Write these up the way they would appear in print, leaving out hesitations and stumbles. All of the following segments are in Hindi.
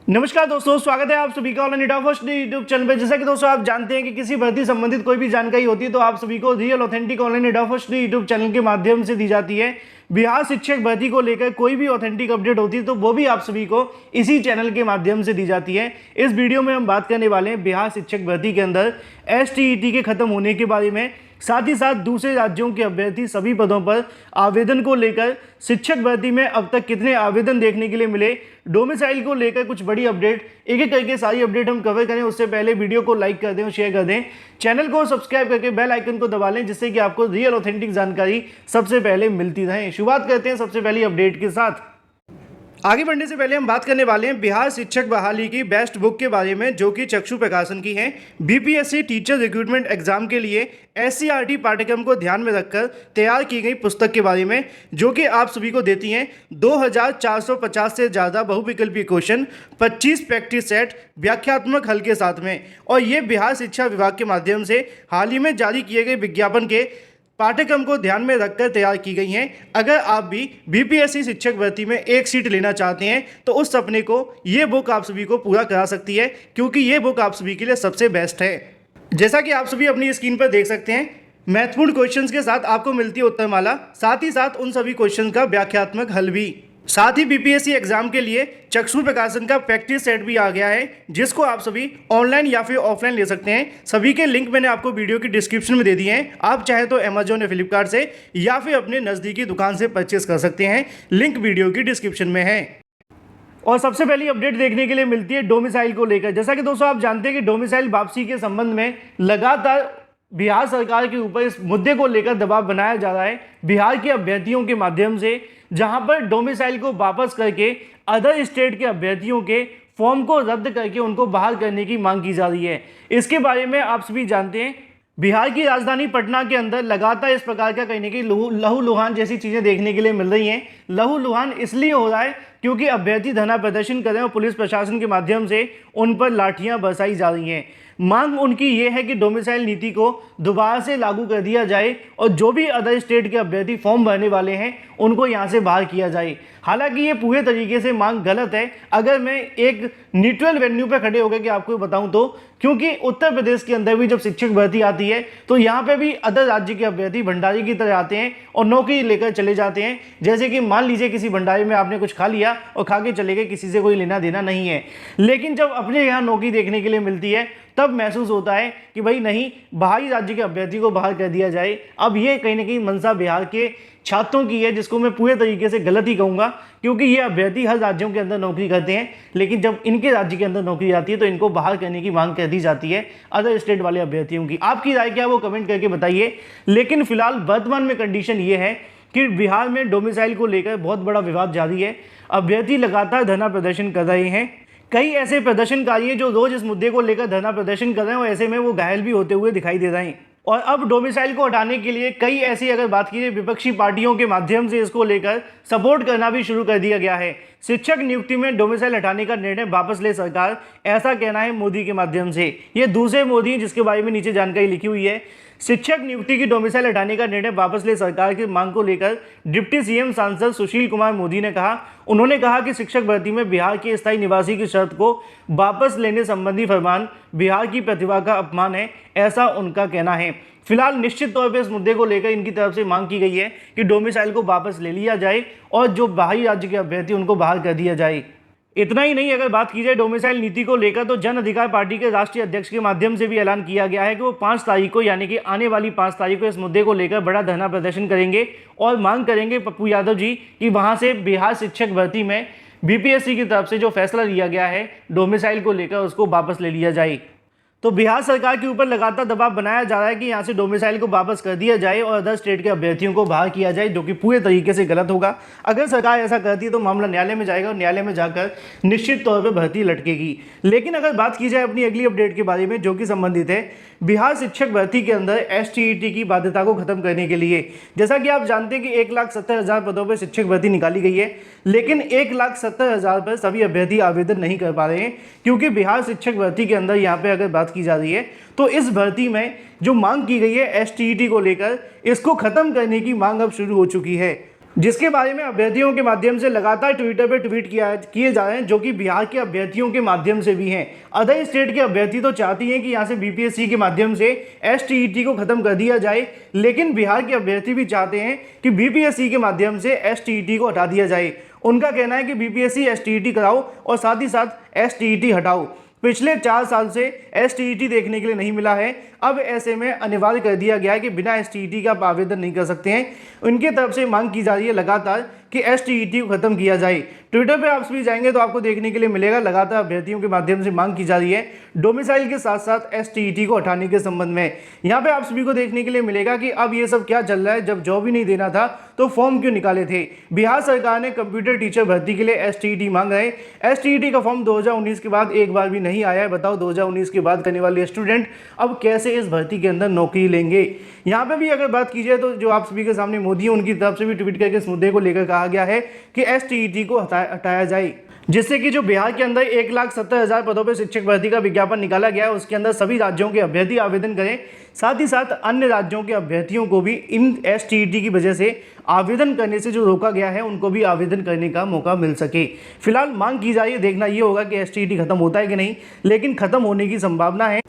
नमस्कार दोस्तों, स्वागत है आप सभी का online India first YouTube channel पे। जैसा कि दोस्तों आप जानते हैं कि किसी भर्ती संबंधित कोई भी जानकारी होती है तो आप सभी को real authentic online India first YouTube channel के माध्यम से दी जाती है। बिहार शिक्षक भर्ती को लेकर कोई भी ऑथेंटिक अपडेट होती है तो वो भी आप सभी को इसी चैनल के माध्यम से दी जाती है। इस वीडियो में हम बात करने वाले हैं बिहार शिक्षक भर्ती के अंदर STET के खत्म होने के बारे में, साथ ही साथ दूसरे राज्यों के अभ्यर्थी सभी पदों पर आवेदन को लेकर, शिक्षक भर्ती में अब तक कितने आवेदन देखने के लिए मिले, डोमिसाइल को लेकर कुछ बड़ी अपडेट, एक एक करके सारी अपडेट हम कवर करें। उससे पहले वीडियो को लाइक कर दें और शेयर कर दें, चैनल को सब्सक्राइब करके बेल आइकन को दबा लें, जिससे कि आपको रियल ऑथेंटिक जानकारी सबसे पहले मिलती रहे। शुरुआत करते हैं सबसे पहली अपडेट के साथ। आगे बढ़ने से पहले हम बात करने वाले हैं बिहार शिक्षक बहाली की बेस्ट बुक के बारे में, जो कि चक्षु प्रकाशन की है। BPSC टीचर रिक्रूटमेंट एग्जाम के लिए SCRT पाठ्यक्रम को ध्यान में रखकर तैयार की गई पुस्तक के बारे में, जो कि आप सभी को देती हैं 2450 से ज़्यादा बहुविकल्पीय क्वेश्चन, 25 प्रैक्टिस सेट, व्याख्यात्मक हल के साथ में। और ये बिहार शिक्षा विभाग के माध्यम से हाल ही में जारी किए गए विज्ञापन के पाठ्यक्रम को ध्यान में रखकर तैयार की गई हैं। अगर आप भी BPSC शिक्षक भर्ती में एक सीट लेना चाहते हैं तो उस सपने को ये बुक आप सभी को पूरा करा सकती है, क्योंकि ये बुक आप सभी के लिए सबसे बेस्ट है। जैसा कि आप सभी अपनी स्क्रीन पर देख सकते हैं, महत्वपूर्ण क्वेश्चंस के साथ आपको मिलती है उत्तरमाला, साथ ही साथ उन सभी क्वेश्चन का व्याख्यात्मक हल भी। साथ ही BPSC एग्जाम के लिए चक्षु प्रकाशन का प्रैक्टिस सेट भी आ गया है, जिसको आप सभी ऑनलाइन या फिर ऑफलाइन ले सकते हैं। सभी के लिंक मैंने आपको वीडियो की डिस्क्रिप्शन में दे दिए हैं। आप चाहे तो Amazon या फ्लिपकार्ट से या फिर अपने नज़दीकी दुकान से परचेस कर सकते हैं, लिंक वीडियो की डिस्क्रिप्शन में है। और सबसे पहली अपडेट देखने के लिए मिलती है डोमिसाइल को लेकर। जैसा कि दोस्तों आप जानते हैं कि डोमिसाइल वापसी के संबंध में लगातार बिहार सरकार के ऊपर इस मुद्दे को लेकर दबाव बनाया जा रहा है बिहार के अभ्यर्थियों के माध्यम से, जहां पर डोमिसाइल को वापस करके अदर स्टेट के अभ्यर्थियों के फॉर्म को रद्द करके उनको बहाल करने की मांग की जा रही है। इसके बारे में आप सभी जानते हैं, बिहार की राजधानी पटना के अंदर लगातार इस प्रकार का कहने की लहूलुहान जैसी चीज़ें देखने के लिए मिल रही हैं। लहूलुहान इसलिए हो रहा है क्योंकि अभ्यर्थी धरना प्रदर्शन कर रहे हैं और पुलिस प्रशासन के माध्यम से उन पर लाठियां बरसाई जा रही हैं। मांग उनकी ये है कि डोमिसाइल नीति को दोबारा से लागू कर दिया जाए और जो भी अदर स्टेट के अभ्यर्थी फॉर्म भरने वाले हैं उनको यहाँ से बाहर किया जाए। हालांकि ये पूरे तरीके से मांग गलत है, अगर मैं एक न्यूट्रल वेन्यू पर खड़े होकर के आपको बताऊं तो, क्योंकि उत्तर प्रदेश के अंदर भी जब शिक्षक भर्ती आती है तो यहाँ पे भी अदर राज्य के अभ्यर्थी भंडारी की तरह आते हैं और नौकरी लेकर चले जाते हैं। जैसे कि मान लीजिए किसी भंडारे में आपने कुछ खा लिया और खा के चले गए, किसी से कोई लेना देना नहीं है। लेकिन जब अपने यहाँ नौकरी देखने के लिए मिलती है तब महसूस होता है कि भाई नहीं, बाहरी राज्य के अभ्यर्थी को बाहर कर दिया जाए। अब ये कहीं ना कहीं मंशा बिहार के छात्रों की है, जिसको मैं पूरे तरीके से गलत ही कहूँगा, क्योंकि ये अभ्यर्थी हर राज्यों के अंदर नौकरी करते हैं, लेकिन जब इनके राज्य के अंदर नौकरी आती है तो इनको बाहर करने की मांग कर दी जाती है अदर स्टेट वाले अभ्यर्थियों की। आपकी राय क्या है वो कमेंट करके बताइए। लेकिन फिलहाल वर्तमान में कंडीशन ये है कि बिहार में डोमिसाइल को लेकर बहुत बड़ा विवाद जारी है। अभ्यर्थी लगातार धरना प्रदर्शन कर रहे हैं। कई ऐसे प्रदर्शनकारी हैं जो रोज इस मुद्दे को लेकर धरना प्रदर्शन कर रहे हैं और ऐसे में वो घायल भी होते हुए दिखाई दे रहे हैं। और अब डोमिसाइल को हटाने के लिए कई ऐसी, अगर बात कीजिए, विपक्षी पार्टियों के माध्यम से इसको लेकर सपोर्ट करना भी शुरू कर दिया गया है। शिक्षक नियुक्ति में डोमिसाइल हटाने का निर्णय वापस ले सरकार, ऐसा कहना है मोदी के माध्यम से। ये दूसरे मोदी हैं जिसके बारे में नीचे जानकारी लिखी हुई है। शिक्षक नियुक्ति की डोमिसाइल हटाने का निर्णय वापस ले सरकार की मांग को लेकर डिप्टी CM सांसद सुशील कुमार मोदी ने कहा, उन्होंने कहा कि शिक्षक भर्ती में बिहार के स्थायी निवासी की शर्त को वापस लेने संबंधी फरमान बिहार की प्रतिभा का अपमान है, ऐसा उनका कहना है। फिलहाल निश्चित तौर पर इस मुद्दे को लेकर इनकी तरफ से मांग की गई है कि डोमिसाइल को वापस ले लिया जाए और जो बाहरी राज्य के अभ्यर्थी उनको बाहर कर दिया जाए। इतना ही नहीं, अगर बात की जाए डोमिसाइल नीति को लेकर तो जन अधिकार पार्टी के राष्ट्रीय अध्यक्ष के माध्यम से भी ऐलान किया गया है कि वो 5 तारीख को, यानी कि आने वाली 5 तारीख को इस मुद्दे को लेकर बड़ा धरना प्रदर्शन करेंगे और मांग करेंगे पप्पू यादव जी कि वहां से बिहार शिक्षक भर्ती में BPSC की तरफ से जो फैसला लिया गया है डोमिसाइल को लेकर उसको वापस ले लिया जाए। तो बिहार सरकार के ऊपर लगातार दबाव बनाया जा रहा है कि यहाँ से डोमिसाइल को वापस कर दिया जाए और अदर स्टेट के अभ्यर्थियों को बाहर किया जाए, जो कि पूरे तरीके से गलत होगा। अगर सरकार ऐसा करती है तो मामला न्यायालय में जाएगा और न्यायालय में जाकर निश्चित तौर पर भर्ती लटकेगी। लेकिन अगर बात की जाए अपनी अगली अपडेट के बारे में, जो कि संबंधित है बिहार शिक्षक भर्ती के अंदर STET की बाध्यता को खत्म करने के लिए। जैसा कि आप जानते हैं कि 1,70,000 पदों पर शिक्षक भर्ती निकाली गई है, लेकिन 1,70,000 पर सभी अभ्यर्थी आवेदन नहीं कर पा रहे हैं, क्योंकि बिहार शिक्षक भर्ती के अंदर यहाँ पे अगर बात की जा रही है तो इस भर्ती में जो मांग की गई है STET को लेकर, इसको खत्म करने की मांग अब शुरू हो चुकी है। जिसके बारे में अभ्यर्थियों के माध्यम से लगातार ट्विटर पर ट्वीट किए जा रहे हैं, जो कि बिहार के अभ्यर्थियों के माध्यम से भी हैं। अदर स्टेट के अभ्यर्थी तो चाहती हैं कि यहाँ से बीपीएससी के माध्यम से एसटीईटी को खत्म कर दिया जाए, लेकिन बिहार के अभ्यर्थी भी चाहते हैं कि बीपीएससी के माध्यम से एसटीईटी को हटा दिया जाए। उनका कहना है कि बीपीएससी एसटीईटी कराओ और साथ ही साथ एसटीईटी हटाओ। पिछले 4 साल से एसटीईटी देखने के लिए नहीं मिला है, अब ऐसे में अनिवार्य कर दिया गया है कि बिना एसटीईटी का आप आवेदन नहीं कर सकते हैं। उनकी तरफ से मांग की जा रही है लगातार कि एसटीईटी को खत्म किया जाए। ट्विटर पे आप भी जाएंगे तो आपको देखने के लिए मिलेगा, लगातार अभ्यर्थियों के माध्यम से मांग की जा रही है डोमिसाइल के साथ साथ एसटीईटी को हटाने के संबंध में। यहाँ पे आप सभी को देखने के लिए मिलेगा कि अब ये सब क्या चल रहा है, जब जॉब ही नहीं देना था तो फॉर्म क्यों निकाले थे। बिहार सरकार ने कंप्यूटर टीचर भर्ती के लिए एसटीईटी मांगा है। एसटीईटी का फॉर्म 2019 के बाद एक बार भी नहीं आया है। बताओ 2019 के बाद करने वाले स्टूडेंट अब कैसे इस भर्ती के अंदर नौकरी लेंगे। यहाँ पे भी अगर बात की जाए तो जो आप सभी के सामने मोदी है, उनकी तरफ से भी ट्वीट करके इस मुद्दे को लेकर कहा गया है कि एसटीईटी को हटाया जाए, जिससे कि जो बिहार के अंदर 1,70,000 पदों पर शिक्षक भर्ती का विज्ञापन निकाला गया है, उसके अंदर सभी राज्यों के अभ्यर्थी आवेदन करें। साथ ही साथ अन्य राज्यों के अभ्यर्थियों को भी इन एसटीईटी की वजह से आवेदन करने से जो रोका गया है, उनको भी आवेदन करने का मौका मिल सके। फिलहाल मांग की जा रही है, देखना ये होगा कि एसटीईटी खत्म होता है कि नहीं, लेकिन खत्म होने की संभावना है,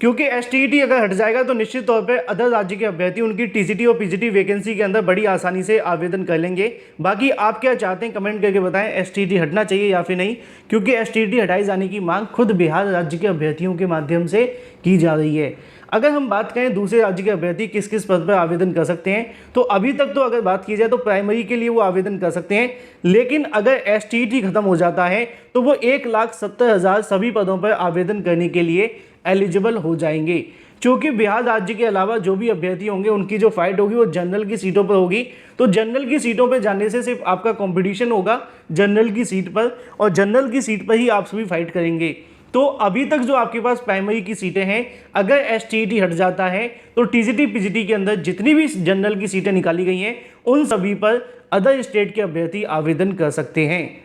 क्योंकि एसटीईटी अगर हट जाएगा तो निश्चित तौर पे अदर राज्य के अभ्यर्थी उनकी टीसीटी और पीजीटी वैकेंसी के अंदर बड़ी आसानी से आवेदन कर लेंगे। बाकी आप क्या चाहते हैं कमेंट करके बताएं, एसटीईटी हटना चाहिए या फिर नहीं, क्योंकि एसटीईटी हटाए जाने की मांग खुद बिहार राज्य के अभ्यर्थियों के माध्यम से की जा रही है। अगर हम बात करें दूसरे राज्य के अभ्यर्थी किस किस पद पर आवेदन कर सकते हैं, तो अभी तक तो अगर बात की जाए तो प्राइमरी के लिए वो आवेदन कर सकते हैं, लेकिन अगर एसटीईटी खत्म हो जाता है तो वो 1,70,000 सभी पदों पर आवेदन करने के लिए एलिजिबल हो जाएंगे। क्योंकि बिहार राज्य के अलावा जो भी अभ्यर्थी होंगे उनकी जो फाइट होगी वो जनरल की सीटों पर होगी, तो जनरल की सीटों पर जाने से सिर्फ आपका कंपटीशन होगा जनरल की सीट पर, और जनरल की सीट पर ही आप सभी फाइट करेंगे। तो अभी तक जो आपके पास प्राइमरी की सीटें हैं, अगर एसटीईटी हट जाता है तो टीजीटी पीजीटी के अंदर जितनी भी जनरल की सीटें निकाली गई हैं उन सभी पर अदर स्टेट के अभ्यर्थी आवेदन कर सकते हैं।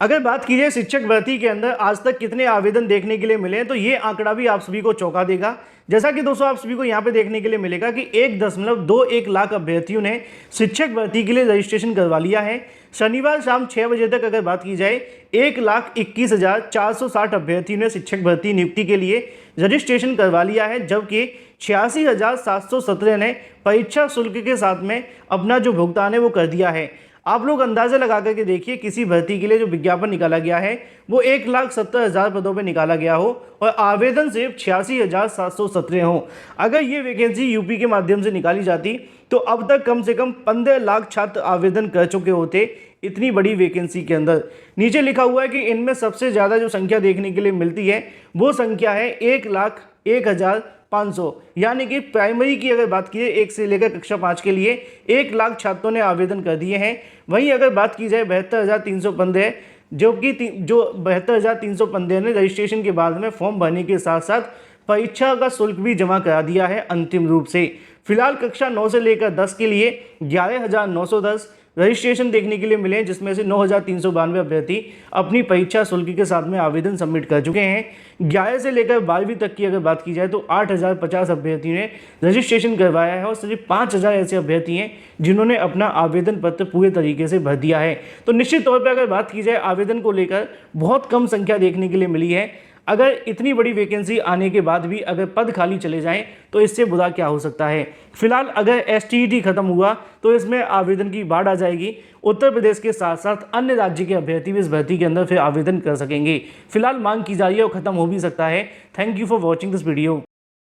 अगर बात की जाए शिक्षक भर्ती के अंदर आज तक कितने आवेदन देखने के लिए मिले हैं, तो ये आंकड़ा भी आप सभी को चौंका देगा। जैसा कि दोस्तों आप सभी को यहाँ पे देखने के लिए मिलेगा कि 1.21 लाख अभ्यर्थियों ने शिक्षक भर्ती के लिए रजिस्ट्रेशन करवा लिया है। शनिवार शाम 6 बजे तक अगर बात की जाए 1,21,460 अभ्यर्थियों ने शिक्षक भर्ती नियुक्ति के लिए रजिस्ट्रेशन करवा लिया है, जबकि 86,717 ने परीक्षा शुल्क के साथ में अपना जो भुगतान है वो कर दिया है। आप लोग अंदाजा लगा करके देखिए, किसी भर्ती के लिए जो विज्ञापन निकाला गया है वो 1,70,000 पदों पे निकाला गया हो और आवेदन सिर्फ 86,717 हो। अगर ये वैकेंसी यूपी के माध्यम से निकाली जाती तो अब तक कम से कम 15 लाख छात्र आवेदन कर चुके होते इतनी बड़ी वैकेंसी के अंदर। नीचे लिखा हुआ है कि इनमें सबसे ज़्यादा जो संख्या देखने के लिए मिलती है वो संख्या है 1,01,500, यानी कि प्राइमरी की अगर बात की जाए 1 से लेकर कक्षा 5 के लिए 1 लाख छात्रों ने आवेदन कर दिए हैं। वहीं अगर बात की जाए 72,315, जो 72,315 ने रजिस्ट्रेशन के बाद में फॉर्म भरने के साथ साथ परीक्षा का शुल्क भी जमा करा दिया है अंतिम रूप से। फिलहाल कक्षा 9 से लेकर 10 के लिए 11,910 रजिस्ट्रेशन देखने के लिए मिले, जिसमें से 9,392 अभ्यर्थी अपनी परीक्षा शुल्क के साथ में आवेदन सबमिट कर चुके हैं। 11 से लेकर 12वीं तक की अगर बात की जाए तो 8,050 अभ्यर्थियों ने रजिस्ट्रेशन करवाया है और सिर्फ 5,000 ऐसे अभ्यर्थी हैं जिन्होंने अपना आवेदन पत्र पूरे तरीके से भर दिया है। तो निश्चित तौर पर अगर बात की जाए आवेदन को लेकर बहुत कम संख्या देखने के लिए मिली है। अगर इतनी बड़ी वैकेंसी आने के बाद भी अगर पद खाली चले जाएं तो इससे बुरा क्या हो सकता है। फिलहाल अगर एसटीईटी खत्म हुआ तो इसमें आवेदन की बाढ़ आ जाएगी। उत्तर प्रदेश के साथ साथ अन्य राज्य के अभ्यर्थी भी इस भर्ती के अंदर फिर आवेदन कर सकेंगे। फिलहाल मांग की जा रही है और खत्म हो भी सकता है। Thank you for watching this video.